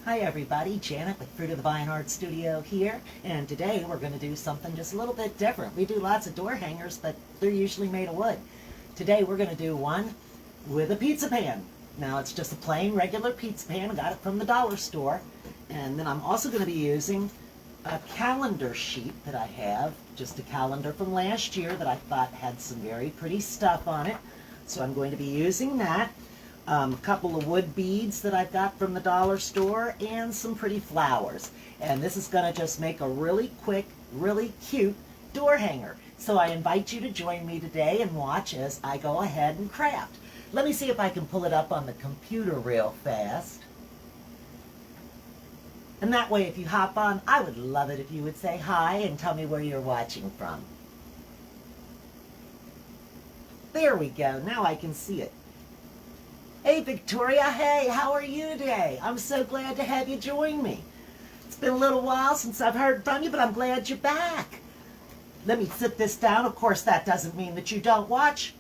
Hi everybody, Janet with Fruit of the Vine Art Studio here, and today we're going to do something just a little bit different. We do lots of door hangers, but they're usually made of wood. Today we're going to do one with a pizza pan. Now it's just a plain regular pizza pan. I got it from the dollar store. And then I'm also going to be using a calendar sheet that I have, just a calendar from last year that I thought had some very pretty stuff on it. So I'm going to be using that. A couple of wood beads that I've got from the dollar store, and some pretty flowers. And this is going to just make a really quick, really cute door hanger. So I invite you to join me today and watch as I go ahead and craft. Let me see if I can pull it up on the computer real fast. And that way, if you hop on, I would love it if you would say hi and tell me where you're watching from. There we go. Now I can see it. Hey Victoria, hey, how are you today? I'm so glad to have you join me. It's been a little while since I've heard from you, but I'm glad you're back. Let me sit this down. Of course, that doesn't mean that you don't watch.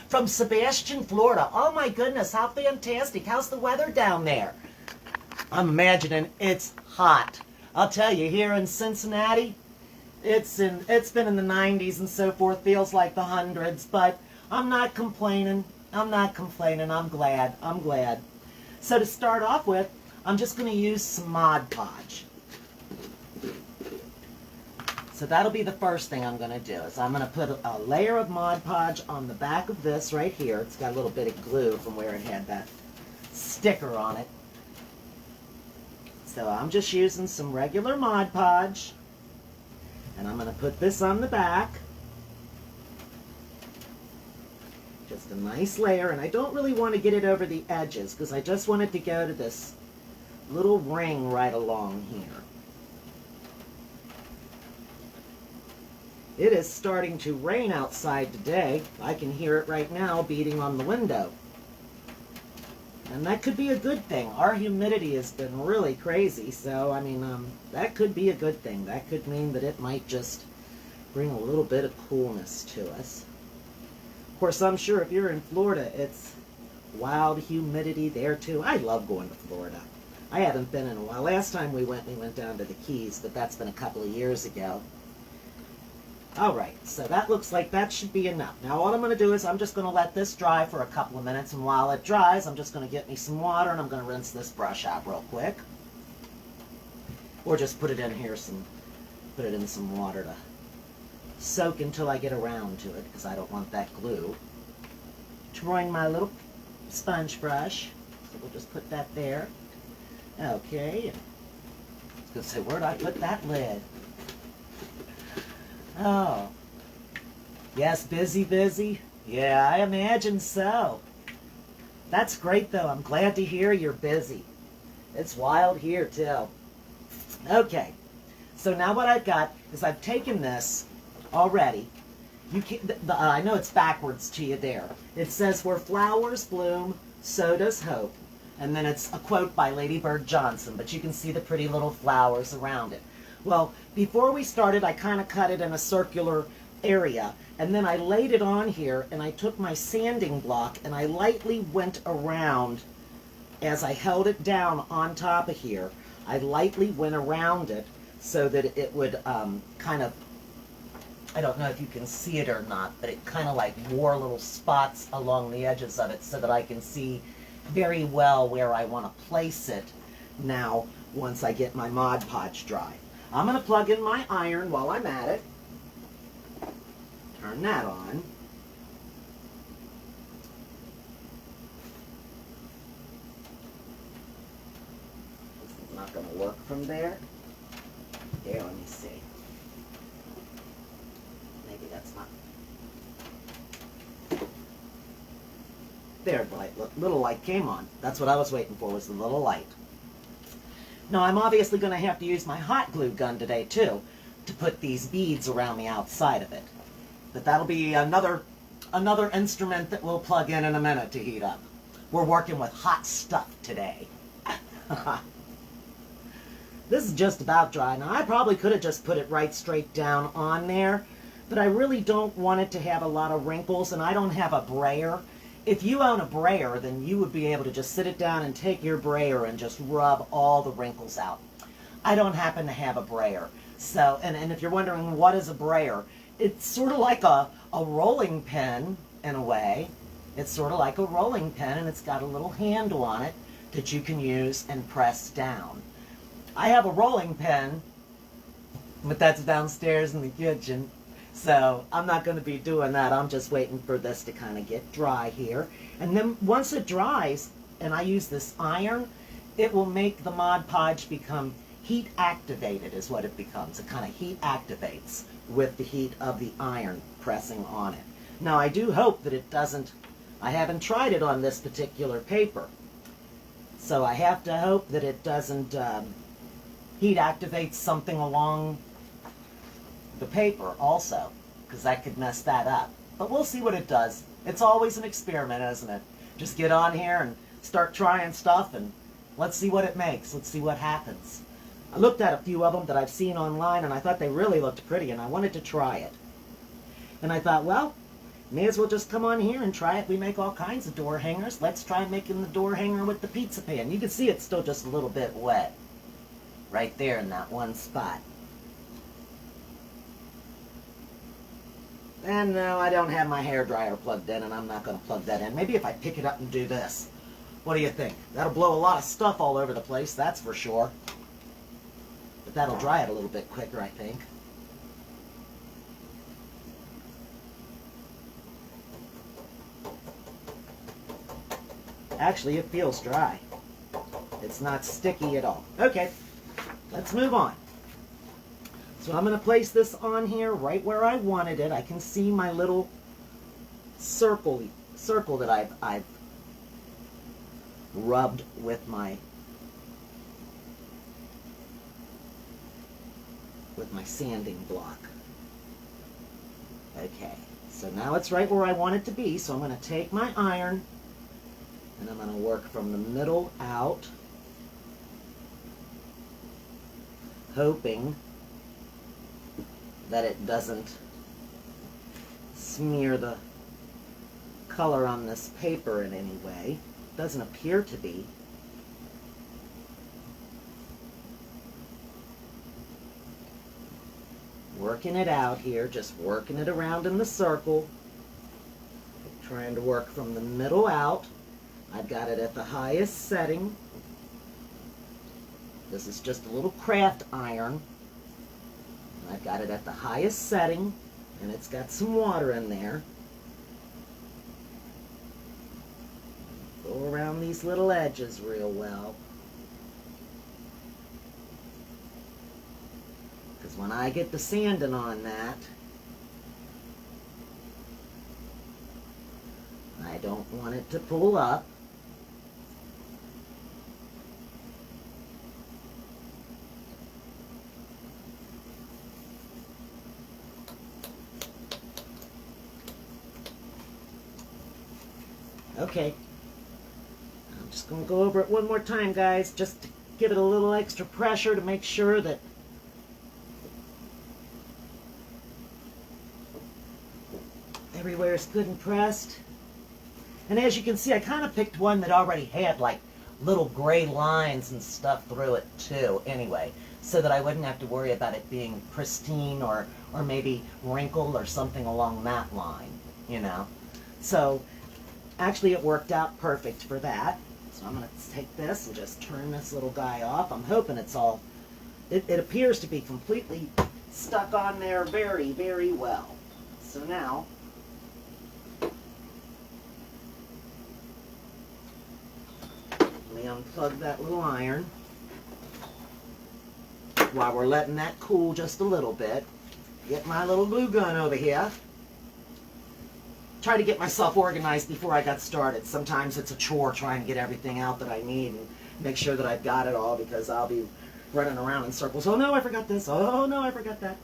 From Sebastian, Florida. Oh my goodness, how fantastic. How's the weather down there? I'm imagining it's hot. I'll tell you, here in Cincinnati, it's been in the 90s and so forth, feels like the hundreds, but I'm not complaining. I'm I'm glad. So to start off with, I'm just going to use some Mod Podge. So that'll be the first thing I'm going to do, is I'm going to put a layer of Mod Podge on the back of this right here. It's got a little bit of glue from where it had that sticker on it. So I'm just using some regular Mod Podge, and I'm going to put this on the back. Just a nice layer, and I don't really want to get it over the edges because I just want it to go to this little ring right along here. It is starting to rain outside today. I can hear it right now beating on the window. And that could be a good thing. Our humidity has been really crazy, so I mean, that could be a good thing. That could mean that it might just bring a little bit of coolness to us. Of course, I'm sure if you're in Florida, it's wild humidity there too. I love going to Florida. I haven't been in a while. Last time we went down to the Keys, but that's been a couple of years ago. Alright, so that looks like that should be enough. Now all I'm going to do is I'm just going to let this dry for a couple of minutes, and while it dries, I'm just going to get me some water, and I'm going to rinse this brush out real quick. Or just put it in here, put it in some water to soak until I get around to it, because I don't want that glue. Drawing my little sponge brush, so we'll just put that there. Okay, I was going to say, where'd I put that lid? Oh, yes, busy? Yeah, I imagine so. That's great, though. I'm glad to hear you're busy. It's wild here, too. Okay, so now what I've got is I've taken this already. You can, I know it's backwards to you there. It says, "Where flowers bloom, so does hope." And then it's a quote by Lady Bird Johnson, but you can see the pretty little flowers around it. Well, before we started, I kind of cut it in a circular area, and then I laid it on here, and I took my sanding block, and I lightly went around, as I held it down on top of here, I lightly went around it so that it would kind of, I don't know if you can see it or not, but it kind of like wore little spots along the edges of it so that I can see very well where I want to place it now once I get my Mod Podge dry. I'm going to plug in my iron while I'm at it. Turn that on. This is not going to work from there. There, let me see. Maybe that's not. There, the little light came on. That's what I was waiting for, was the little light. Now, I'm obviously going to have to use my hot glue gun today, too, to put these beads around the outside of it. But that'll be another instrument that we'll plug in a minute to heat up. We're working with hot stuff today. This is just about dry. Now, I probably could have just put it right straight down on there, but I really don't want it to have a lot of wrinkles, and I don't have a brayer. if you own a brayer, then you would be able to just sit it down and take your brayer and just rub all the wrinkles out. I don't happen to have a brayer. So, and if you're wondering what is a brayer, it's sort of like a rolling pin in a way. It's sort of like a rolling pin, and it's got a little handle on it that you can use and press down. I have a rolling pin, but that's downstairs in the kitchen. So I'm not going to be doing that. I'm just waiting for this to kind of get dry here. And then once it dries, and I use this iron, it will make the Mod Podge become heat activated is what it becomes. It kind of heat activates with the heat of the iron pressing on it. Now I do hope that it doesn't, I haven't tried it on this particular paper. So I have to hope that it doesn't heat activate something along the paper also, because that could mess that up. But we'll see what it does. It's always an experiment, isn't it? Just get on here and start trying stuff, and let's see what it makes. Let's see what happens. I looked at a few of them that I've seen online, and I thought they really looked pretty, and I wanted to try it. And I thought, well, may as well just come on here and try it. We make all kinds of door hangers. Let's try making the door hanger with the pizza pan. You can see it's still just a little bit wet right there in that one spot. And no, I don't have my hairdryer plugged in, and I'm not going to plug that in. Maybe if I pick it up and do this. What do you think? That'll blow a lot of stuff all over the place, that's for sure. But that'll dry it a little bit quicker, I think. Actually, it feels dry. It's not sticky at all. Okay, let's move on. So I'm going to place this on here right where I wanted it. I can see my little circle that I've rubbed with my sanding block. Okay, so now it's right where I want it to be. So I'm going to take my iron and I'm going to work from the middle out, hoping that it doesn't smear the color on this paper in any way. It doesn't appear to be. Working it out here, just working it around in the circle. Trying to work from the middle out. I've got it at the highest setting. This is just a little craft iron. I've got it at the highest setting, and it's got some water in there. Go around these little edges real well. Because when I get the sanding on that, I don't want it to pull up. Okay, I'm just going to go over it one more time, guys, just to give it a little extra pressure to make sure that everywhere is good and pressed. And as you can see, I kind of picked one that already had like little gray lines and stuff through it too, anyway, so that I wouldn't have to worry about it being pristine or maybe wrinkled or something along that line, you know. So actually, it worked out perfect for that. So I'm going to take this and just turn this little guy off. I'm hoping it's all, it appears to be completely stuck on there very, very well. So now, let me unplug that little iron while we're letting that cool just a little bit. Get my little glue gun over here. Try to get myself organized before I got started. Sometimes it's a chore trying to get everything out that I need and make sure that I've got it all, because I'll be running around in circles. Oh no, I forgot this. Oh no, I forgot that.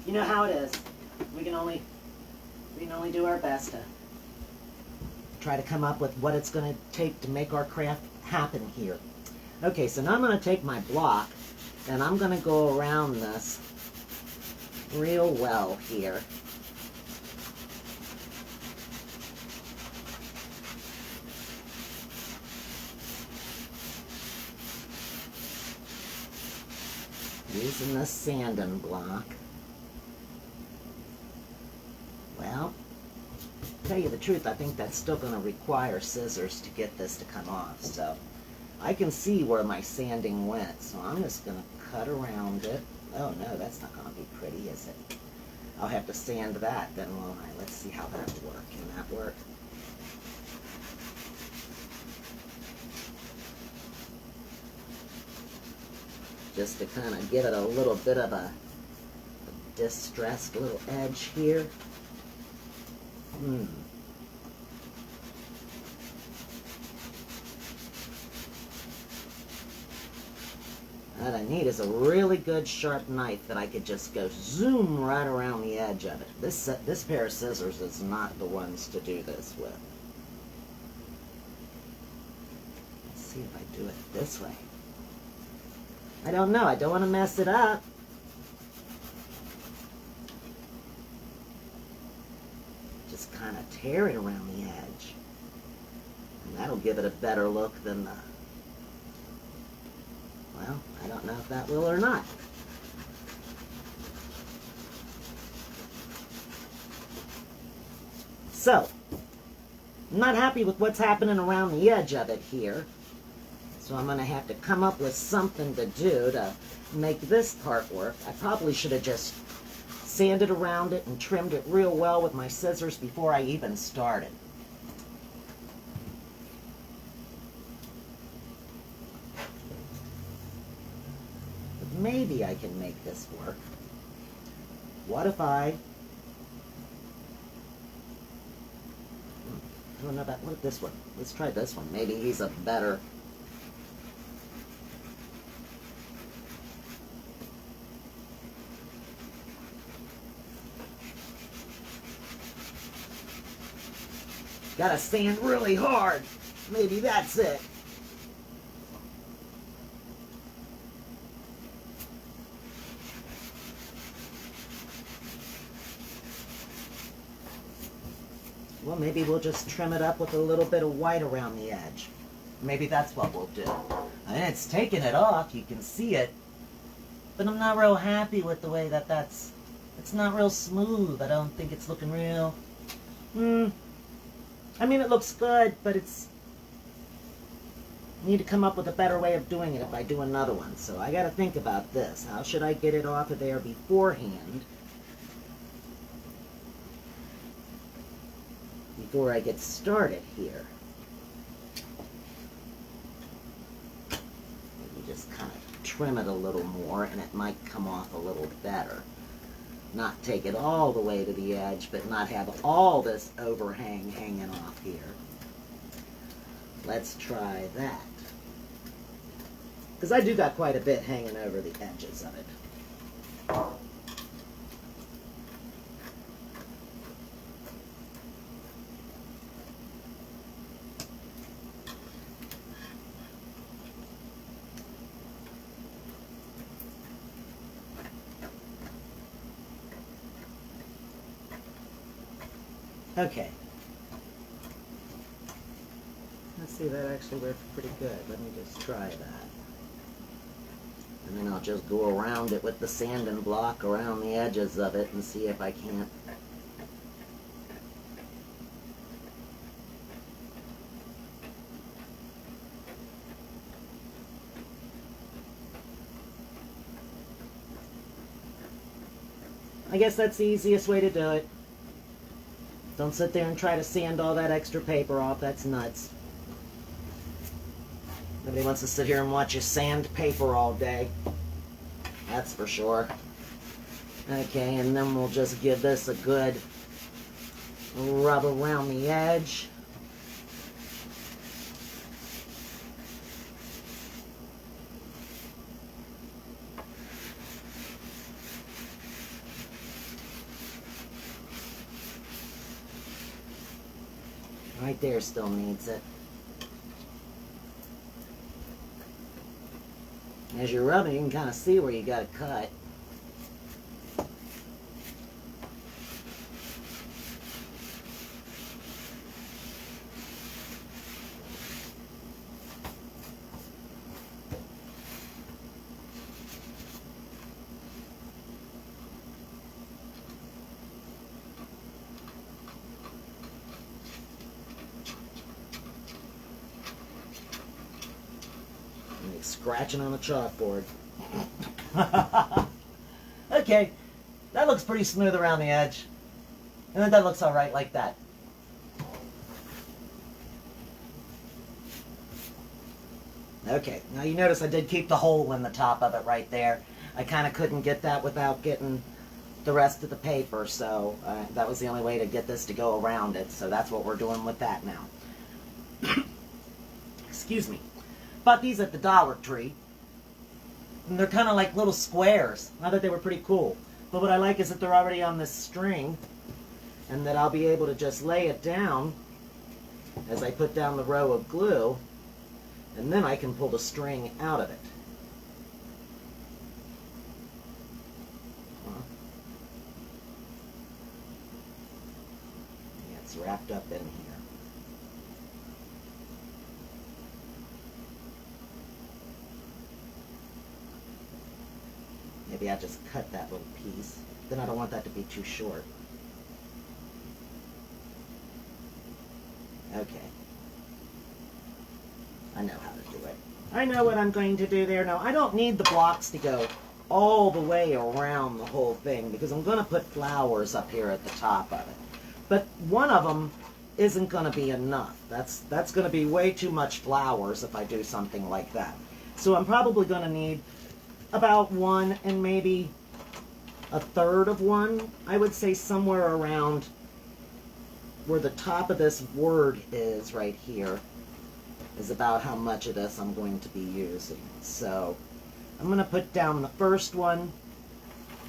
You know how it is. We can only do our best to try to come up with what it's going to take to make our craft happen here. Okay, so now I'm going to take my block and I'm going to go around this real well here. Using the sanding block. Well, to tell you the truth, I think that's still going to require scissors to get this to come off. So I can see where my sanding went. So I'm just going to cut around it. Oh no, that's not going to be pretty, is it? I'll have to sand that then, won't I? Let's see how that will work. Can that work? Just to kind of give it a little bit of a distressed little edge here. What I need is a really good sharp knife that I could just go zoom right around the edge of it. This pair of scissors is not the ones to do this with. Let's see if I do it this way. I don't know. I don't want to mess it up. Just kind of tear it around the edge. And that'll give it a better look than the... Well, I don't know if that will or not. So, I'm not happy with what's happening around the edge of it here. So I'm going to have to come up with something to do to make this part work. I probably should have just sanded around it and trimmed it real well with my scissors before I even started. But maybe I can make this work. What if I don't know about this one. Let's try this one. Maybe he's a better... Gotta sand really hard. Maybe that's it. Well, maybe we'll just trim it up with a little bit of white around the edge. Maybe that's what we'll do. I mean, it's taking it off. You can see it. But I'm not real happy with the way that's... It's not real smooth. I don't think it's looking real... I mean, it looks good, but it's... I need to come up with a better way of doing it if I do another one. So I got to think about this. How should I get it off of there beforehand? Before I get started here. Maybe just kind of trim it a little more and it might come off a little better. Not take it all the way to the edge, but not have all this overhang hanging off here. Let's try that. Because I do got quite a bit hanging over the edges of it. Okay. Let's see, that actually worked pretty good. Let me just try that. And then I'll just go around it with the sanding block around the edges of it and see if I can't. I guess that's the easiest way to do it. Don't sit there and try to sand all that extra paper off. That's nuts. Nobody wants to sit here and watch you sand paper all day. That's for sure. Okay, and then we'll just give this a good rub around the edge. Right there still needs it. As you're rubbing, you can kind of see where you got to cut. scratching on the chalkboard. Okay, that looks pretty smooth around the edge. And that looks alright like that. Okay, now you notice I did keep the hole in the top of it right there. I kind of couldn't get that without getting the rest of the paper, so that was the only way to get this to go around it, so that's what we're doing with that now. Excuse me. Bought these at the Dollar Tree, and they're kind of like little squares. I thought they were pretty cool, but what I like is that they're already on this string, and that I'll be able to just lay it down as I put down the row of glue, and then I can pull the string out of it. It's wrapped up in here. Maybe I'll just cut that little piece. Then I don't want that to be too short. Okay. I know how to do it. I know what I'm going to do there. No, I don't need the blocks to go all the way around the whole thing because I'm going to put flowers up here at the top of it. But one of them isn't going to be enough. That's going to be way too much flowers if I do something like that. So I'm probably going to need about one and maybe a third of one. I would say somewhere around where the top of this word is right here is about how much of this I'm going to be using. So I'm going to put down the first one,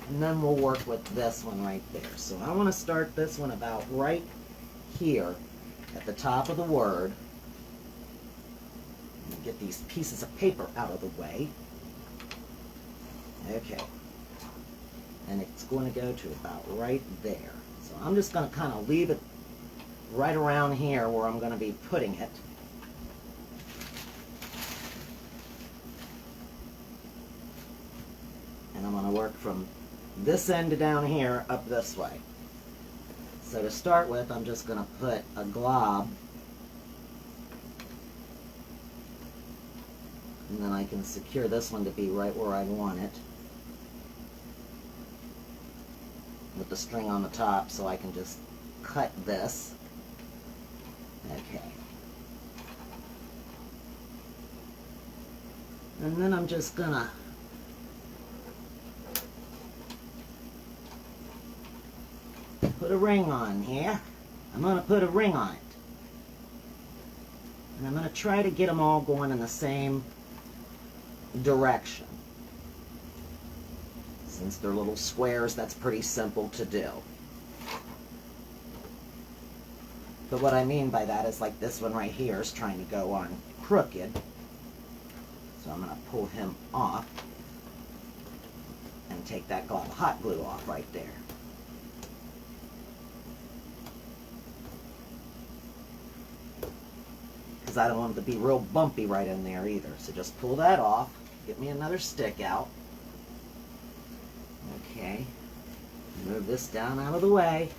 and then we'll work with this one right there. So I want to start this one about right here at the top of the word. Get these pieces of paper out of the way. Okay. And it's going to go to about right there. So I'm just going to kind of leave it right around here where I'm going to be putting it. And I'm going to work from this end to down here up this way. So to start with, I'm just going to put a glob, and then I can secure this one to be right where I want it with the string on the top, so I can just cut this. Okay. And then I'm just going to put a ring on here. I'm going to put a ring on it. And I'm going to try to get them all going in the same direction. Since they're little squares, that's pretty simple to do. But what I mean by that is like this one right here is trying to go on crooked. So I'm going to pull him off and take that glob of hot glue off right there. Because I don't want it to be real bumpy right in there either. So just pull that off. Get me another stick out. Okay. Move this down out of the way.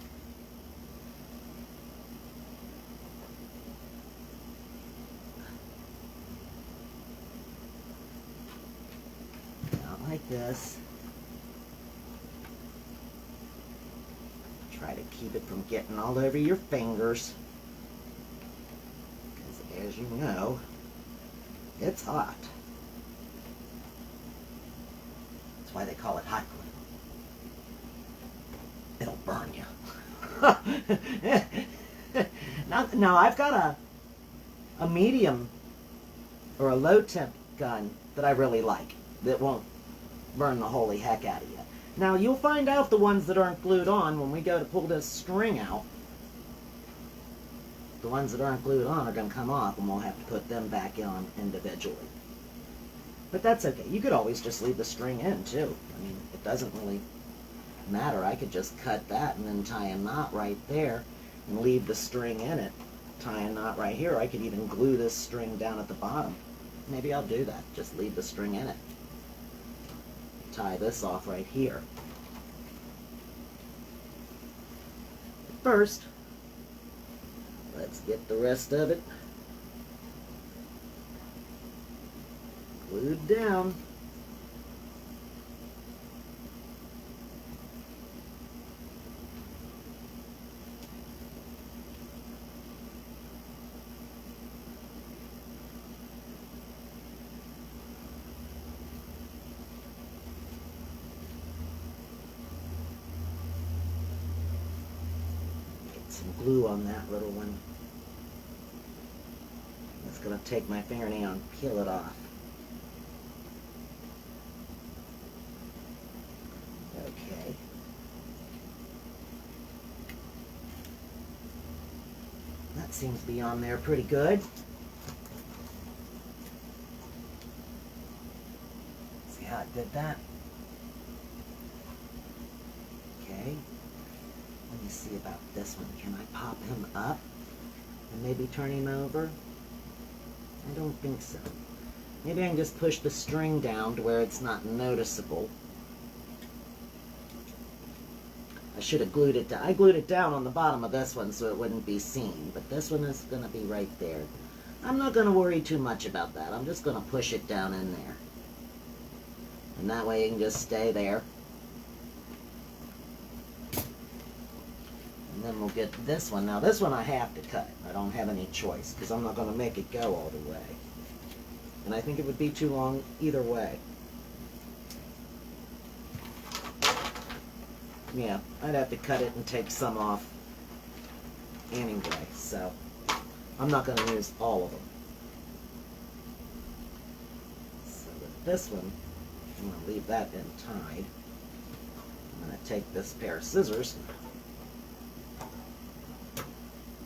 Out like this. Try to keep it from getting all over your fingers. Because as you know, it's hot. That's why they call it hot glue. It'll burn you. Now I've got a medium or a low temp gun that I really like that won't burn the holy heck out of you. Now you'll find out the ones that aren't glued on when we go to pull this string out. The ones that aren't glued on are going to come off and we'll have to put them back on individually. But that's okay. You could always just leave the string in too. I mean, it doesn't really matter. I could just cut that and then tie a knot right there and leave the string in it. Tie a knot right here. I could even glue this string down at the bottom. Maybe I'll do that. Just leave the string in it. Tie this off right here. First, let's get the rest of it glued down. Some glue on that little one. I'm just going to take my fingernail and peel it off. Okay. That seems to be on there pretty good. See how it did that? Okay. Let me see about this one. Can I pop him up and maybe turn him over? I don't think so. Maybe I can just push the string down to where it's not noticeable. I should have glued it down. I glued it down on the bottom of this one so it wouldn't be seen, but this one is going to be right there. I'm not going to worry too much about that. I'm just going to push it down in there. And that way it can just stay there. And then we'll get this one. Now this one I have to cut. I don't have any choice because I'm not going to make it go all the way. And I think it would be too long either way. Yeah, I'd have to cut it and take some off anyway, so I'm not going to use all of them. So with this one, I'm going to leave that in tied. I'm going to take this pair of scissors.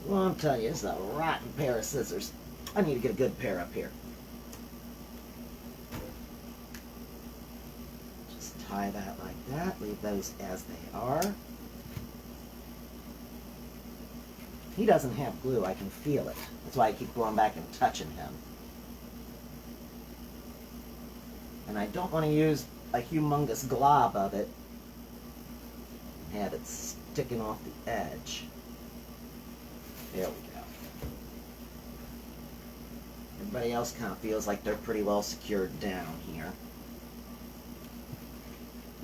Well, I'm telling you, it's a rotten pair of scissors. I need to get a good pair up here. Tie that like that, leave those as they are. He doesn't have glue, I can feel it. That's why I keep going back and touching him. And I don't want to use a humongous glob of it and have it sticking off the edge. There we go. Everybody else kind of feels like they're pretty well secured down here.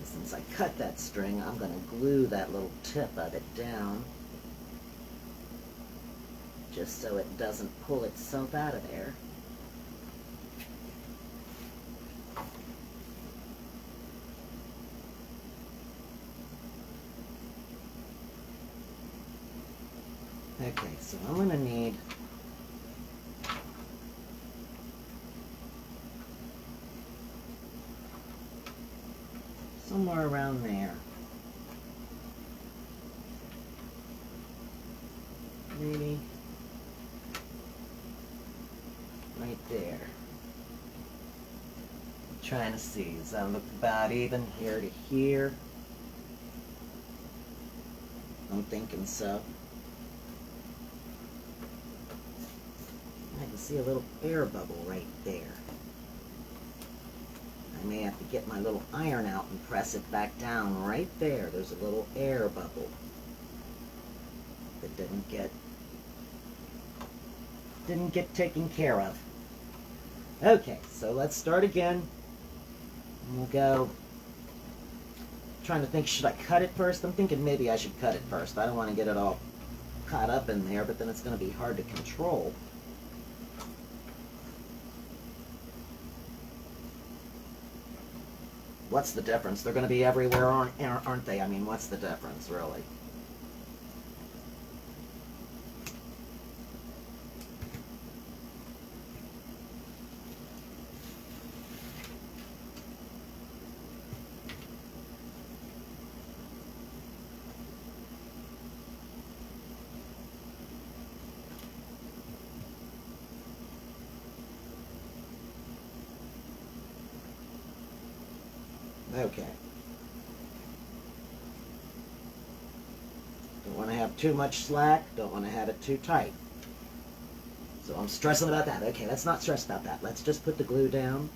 Since I cut that string, I'm going to glue that little tip of it down just so it doesn't pull itself out of there. Okay, so I'm going to need somewhere around there. Maybe right there. I'm trying to see. Does that look about even here to here? I'm thinking so. I can see a little air bubble right there. I may have to get my little iron out and press it back down right there. There's a little air bubble that didn't get taken care of. Okay, so let's start again. And we'll go. Trying to think, should I cut it first? I'm thinking maybe I should cut it first. I don't want to get it all caught up in there, but then it's going to be hard to control. What's the difference? They're going to be everywhere, aren't they? I mean, what's the difference, really? Okay. Don't want to have too much slack. Don't want to have it too tight. So I'm stressing about that. Okay, let's not stress about that. Let's just put the glue down.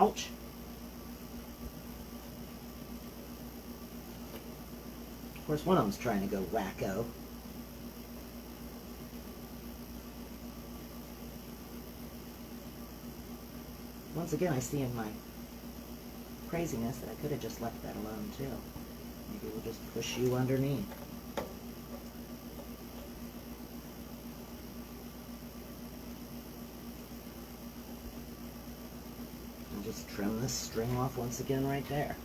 Ouch. Of course, one of them's trying to go wacko. Once again, I see in my craziness that I could have just left that alone too. Maybe we'll just push you underneath. And just trim this string off once again right there.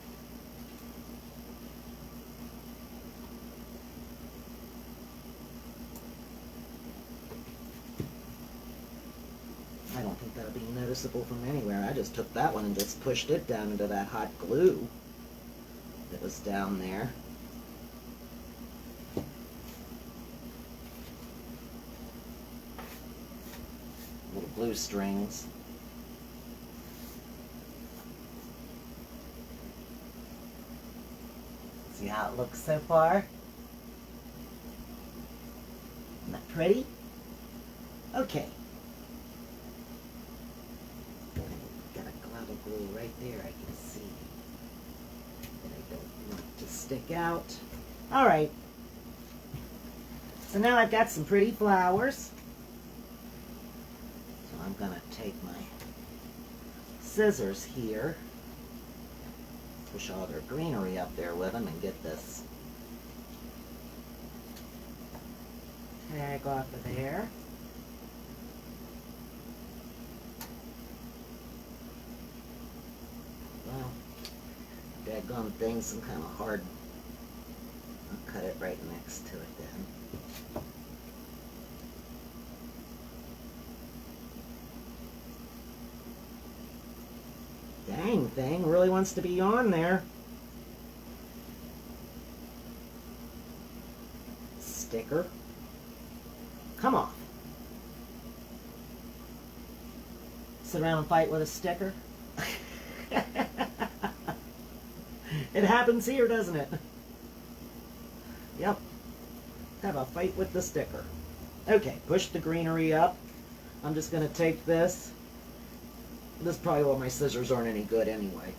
I don't think that'll be noticeable from anywhere. I just took that one and just pushed it down into that hot glue that was down there. Little glue strings. See how it looks so far? Isn't that pretty? Okay. Got a glove of glue right there, I can see. That I don't want to stick out. Alright. So now I've got some pretty flowers. So I'm going to take my scissors here, push all their greenery up there with them and get this tag off of there. Well, daggone thing's some kind of hard. I'll cut it right next to it then. Dang thing really wants to be on there. Sticker. Come on. Sit around and fight with a sticker. It happens here, doesn't it? Yep. Have a fight with the sticker. Okay, push the greenery up. I'm just going to take this. This is probably why my scissors aren't any good anyway.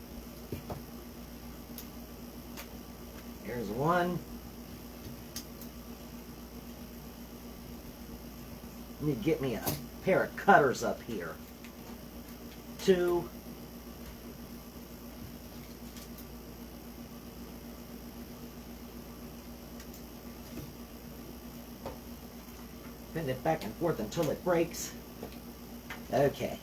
Here's one. Let me get me a pair of cutters up here. Two. Bend it back and forth until it breaks. Okay.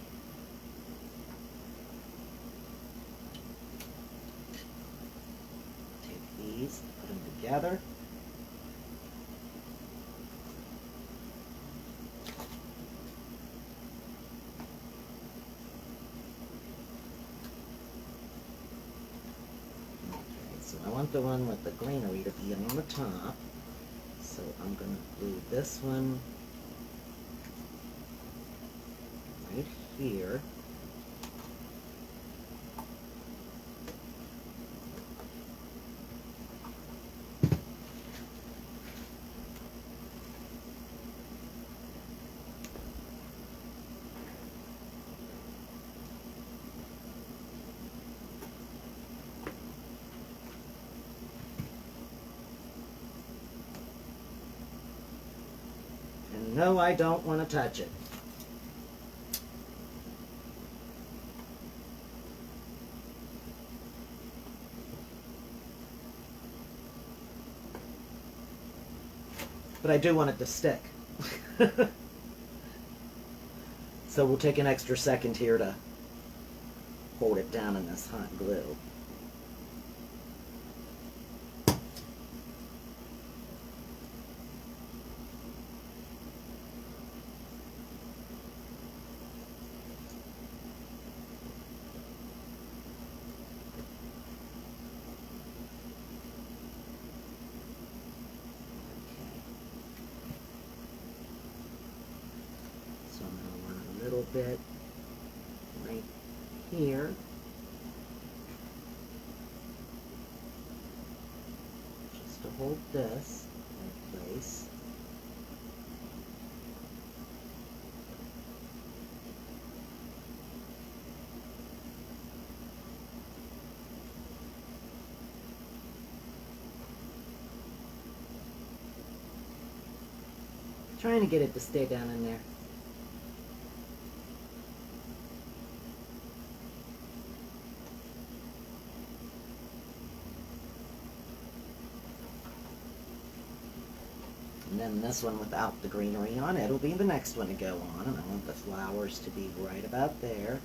Take these, put them together. Okay, so I want the one with the greenery to be on the top. So I'm going to glue this one right here. And no, I don't want to touch it. But I do want it to stick. So we'll take an extra second here to hold it down in this hot glue. Little bit right here. Just to hold this in place. trying to get it to stay down in there. And then this one without the greenery on it will be the next one to go on. And I want the flowers to be right about there.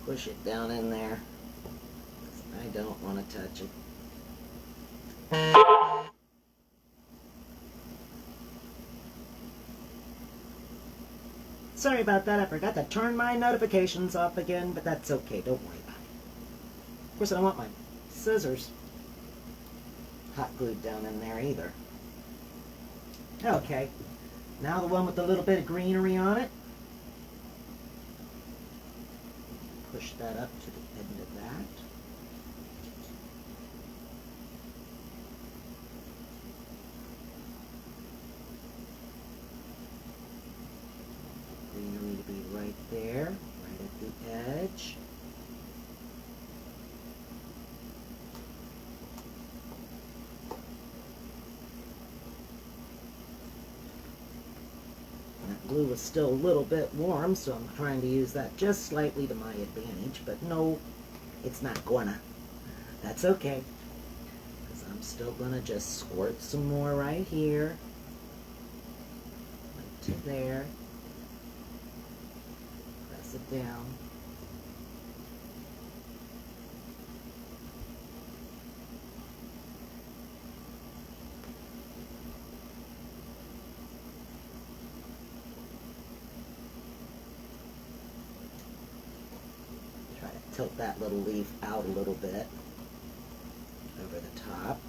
Push it down in there. I don't want to touch it. Sorry about that. I forgot to turn my notifications off again, but that's okay. Don't worry about it. Of course, I don't want my scissors hot glued down in there either. Okay. Now the one with the little bit of greenery on it. Push that up to the end of that. Greenery to be right there, right at the edge. Glue is still a little bit warm, so I'm trying to use that just slightly to my advantage, but no, it's not gonna. That's okay, because I'm still gonna just squirt some more right here, right to there, press it down. Tilt that little leaf out a little bit over the top.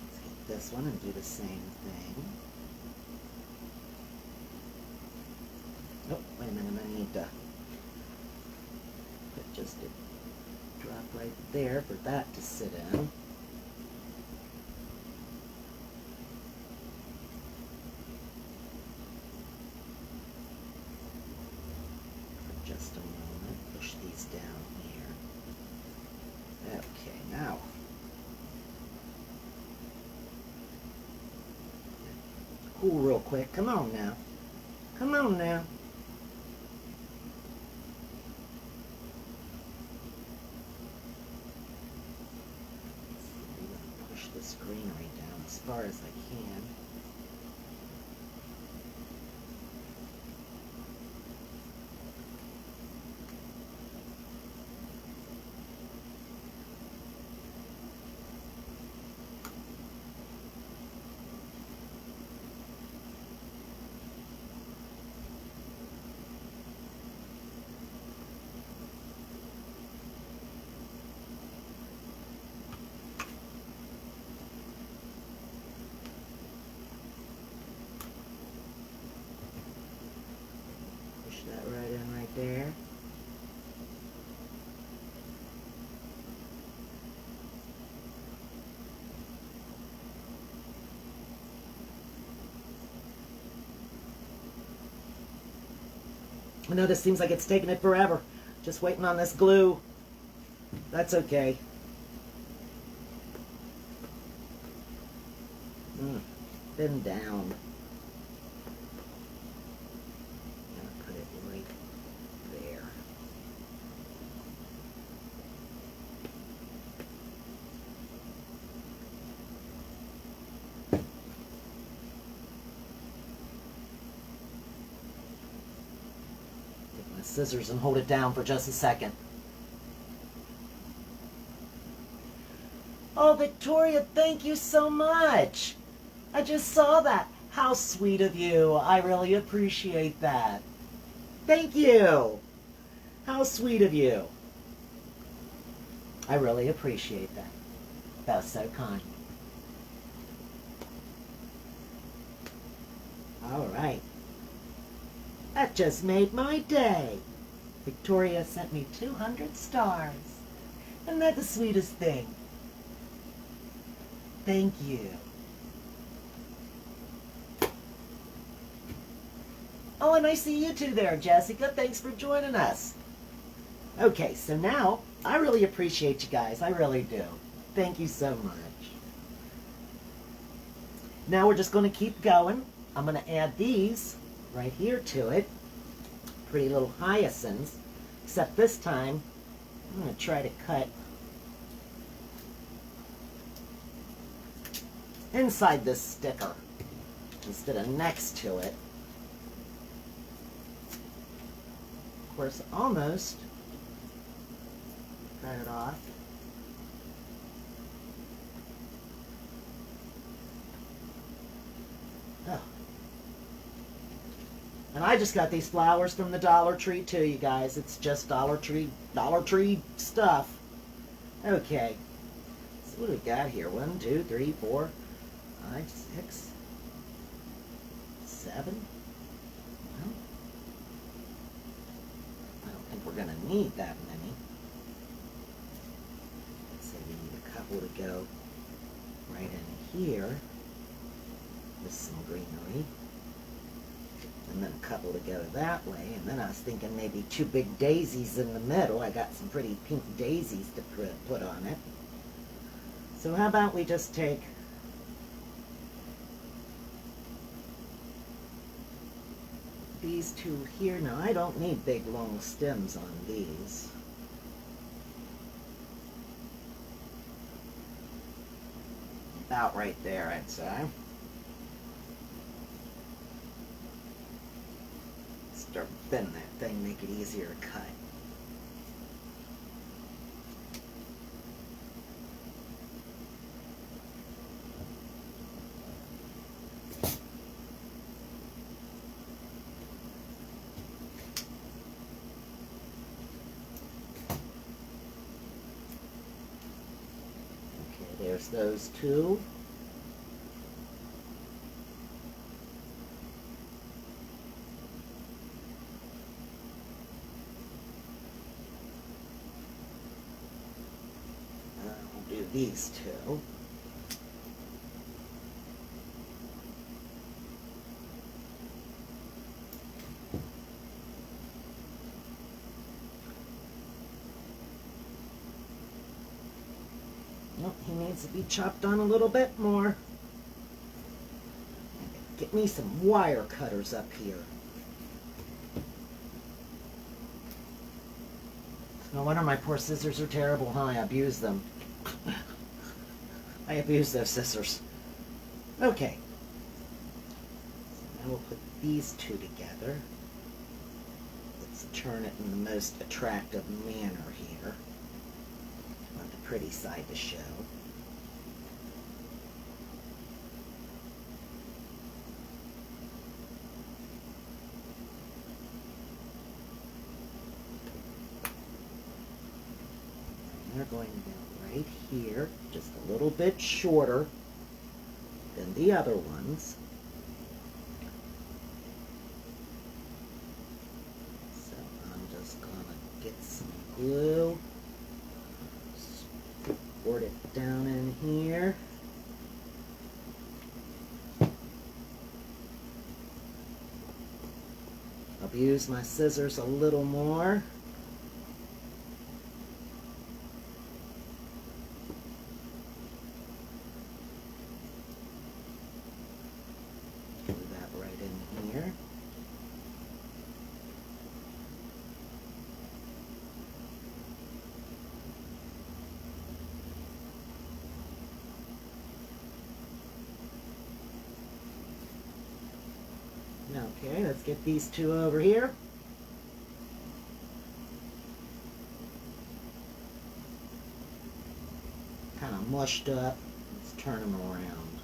Let's get this one and do the same thing. Oh, wait a minute, I need to put just a drop right there for that to sit in. Just a moment, push these down here. Okay, now cool real quick. Come on now. Come on now. Push this greenery down as far as I can. That right in right there. I know this seems like it's taking it forever. Just waiting on this glue. That's okay. Thin down. Scissors and hold it down for just a second. Oh, Victoria, thank you so much. I just saw that. How sweet of you. I really appreciate that. Thank you. How sweet of you. I really appreciate that. That was so kind. All right. That just made my day. Victoria sent me 200 stars. Isn't that the sweetest thing? Thank you. Oh, and I see you two there, Jessica. Thanks for joining us. Okay, so now, I really appreciate you guys. I really do. Thank you so much. Now we're just going to keep going. I'm going to add these right here to it. Pretty little hyacinths. Except this time, I'm going to try to cut inside this sticker instead of next to it. Of course, almost cut it off. Oh. And I just got these flowers from the Dollar Tree too, you guys. It's just Dollar Tree stuff. Okay. So what do we got here? 1, 2, 3, 4, 5, 6, 7. Well, I don't think we're going to need that many. So we need a couple to go right in here with some greenery. And then a couple to go that way. And then I was thinking maybe 2 big daisies in the middle. I got some pretty pink daisies to put on it. So how about we just take these 2 here. Now I don't need big long stems on these. About right there, I'd say. Start bending that thing, make it easier to cut. Okay, there's those 2. These 2. Nope, he needs to be chopped on a little bit more. Get me some wire cutters up here. No wonder my poor scissors are terrible, huh? I abuse them. I abuse those scissors. Okay. So now we'll put these 2 together. Let's turn it in the most attractive manner here. I want the pretty side to show. And they're going to go right here, just a little bit shorter than the other ones. So I'm just going to get some glue, squirt it down in here. I'll use my scissors a little more. Okay, let's get these 2 over here. Kind of mushed up. Let's turn them around.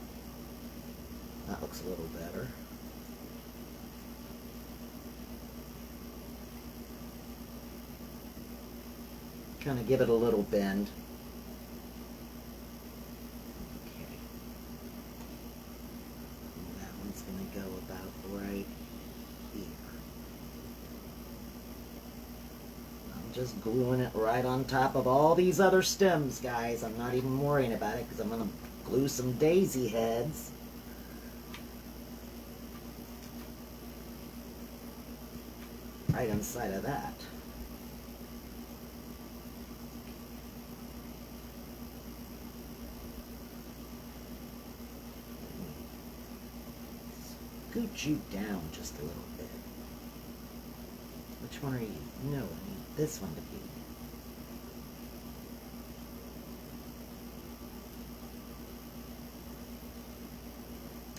That looks a little better. Kind of give it a little bend. Okay. And that one's going to go about right here. just gluing it right on top of all these other stems, guys. I'm not even worrying about it because I'm going to glue some daisy heads. Right inside of that. Scoot you down just a little bit. Which one are you? No, I need this one to be.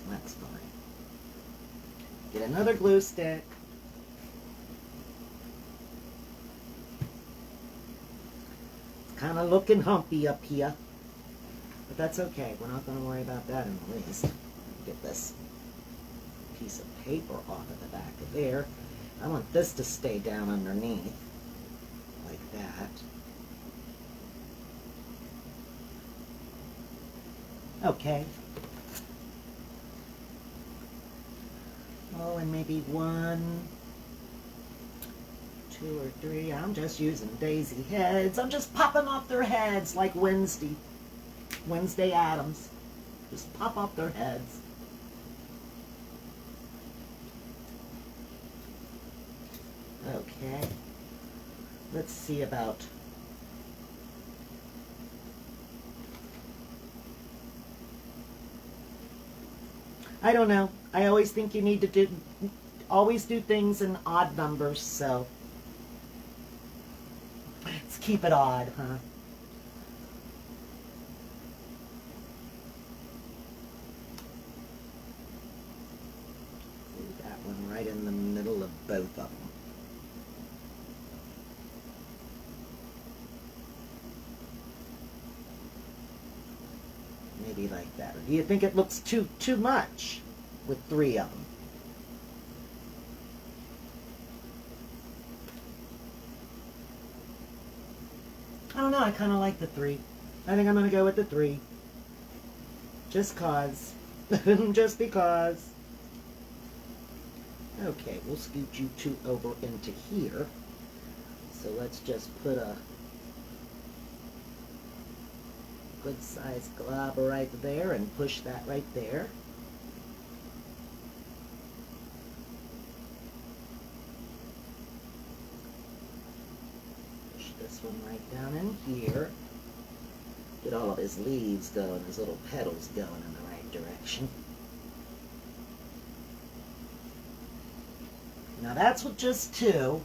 That's fine. Get another glue stick. It's kind of looking humpy up here. But that's okay. We're not going to worry about that in the least. Get this piece of paper off of the back of there. I want this to stay down underneath. Like that. Okay. Oh, and maybe 1, 2 or 3. I'm just using daisy heads. I'm just popping off their heads like Wednesday Addams. Just pop off their heads. Okay. Let's see about... I don't know. I always think you need to always do things in odd numbers, so let's keep it odd, huh? Do that one right in the middle of both of them. Maybe like that. Or do you think it looks too much with 3 of them? I don't know. I kind of like the 3. I think I'm going to go with the 3. Just cause. Just because. Okay, we'll scoot you 2 over into here. So let's just put a good size glob right there and push that right there. Push this one right down in here. Get all of his leaves going, his little petals going in the right direction. Now that's with just 2.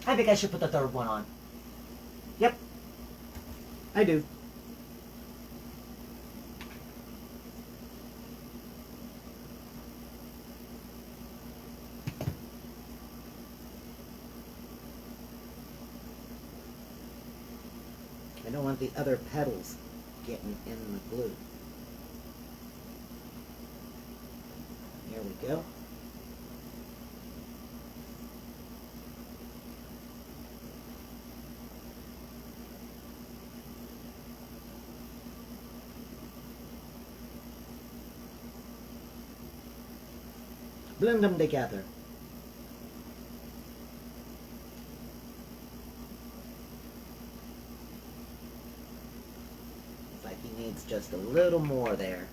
I think I should put the 3rd one on. Yep. I do. I don't want the other petals getting in the glue. Here we go. Blend them together. It's like he needs just a little more there.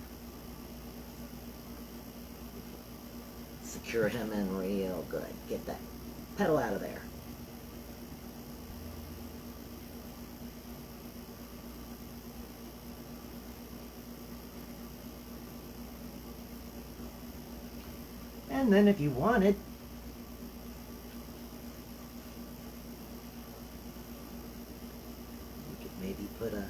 Secure him in real good. Get that petal out of there. And then if you wanted, you could maybe put a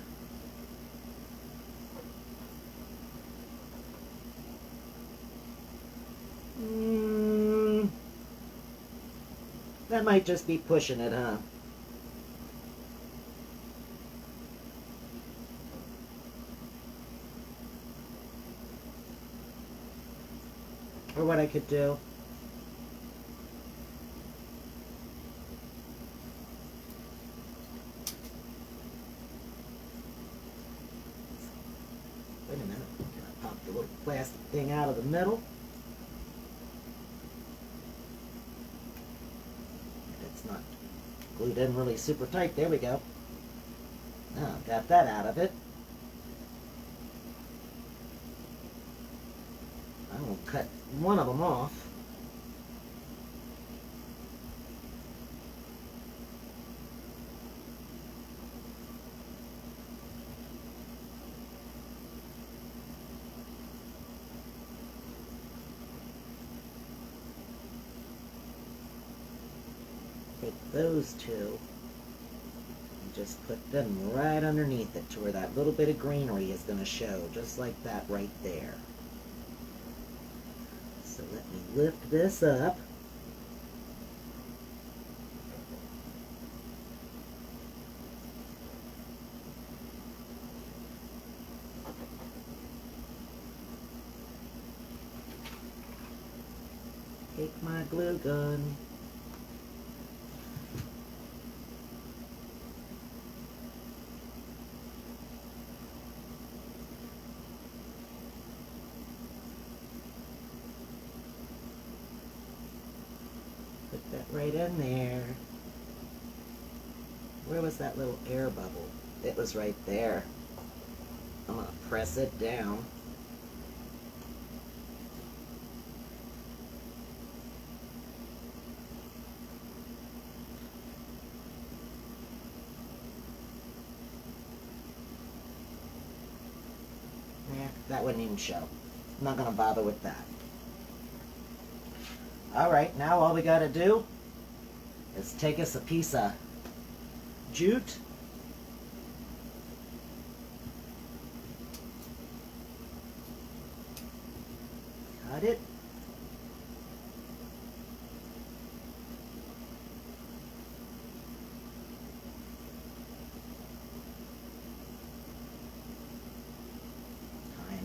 that might just be pushing it, huh? Or what I could do. the middle. It's not glued in really super tight. There we go. Now, got that out of it. I'm going to cut one of them off. Take those two and just put them right underneath it to where that little bit of greenery is going to show, just like that right there. So let me lift this up. Take my glue gun. Put that right in there. Where was that little air bubble? It was right there. I'm going to press it down. That wouldn't even show. I'm not going to bother with that. Alright, now all we got to do is take us a piece of jute. Cut it.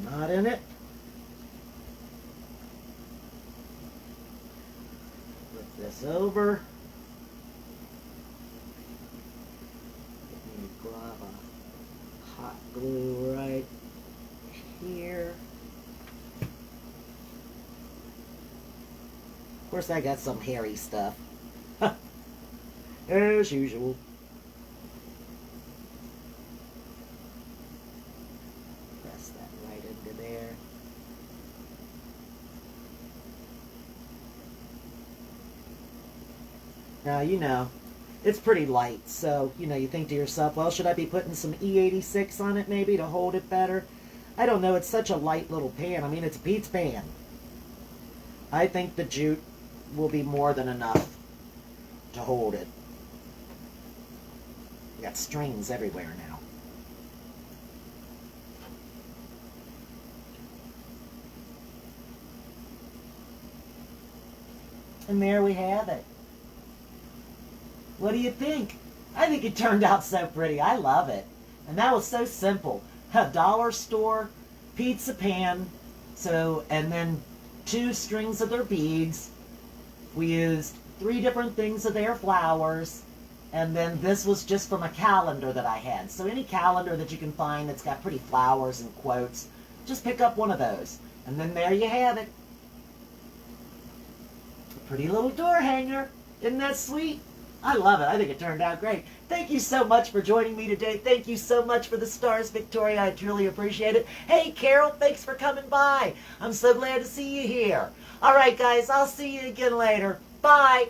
Knot in it. Flip this over. Let me grab a hot glue right here. Of course, I got some hairy stuff. As usual. Now, you know, it's pretty light, so, you know, you think to yourself, well, should I be putting some E86 on it maybe to hold it better? I don't know, it's such a light little pan. I mean, it's a Pete's pan. I think the jute will be more than enough to hold it. You got strings everywhere now. And there we have it. What do you think? I think it turned out so pretty. I love it. And that was so simple. A dollar store pizza pan. So, and then 2 strings of their beads. We used 3 different things of their flowers. And then this was just from a calendar that I had. So any calendar that you can find that's got pretty flowers and quotes, just pick up one of those. And then there you have it. A pretty little door hanger. Isn't that sweet? I love it. I think it turned out great. Thank you so much for joining me today. Thank you so much for the stars, Victoria. I truly appreciate it. Hey, Carol, thanks for coming by. I'm so glad to see you here. All right, guys, I'll see you again later. Bye.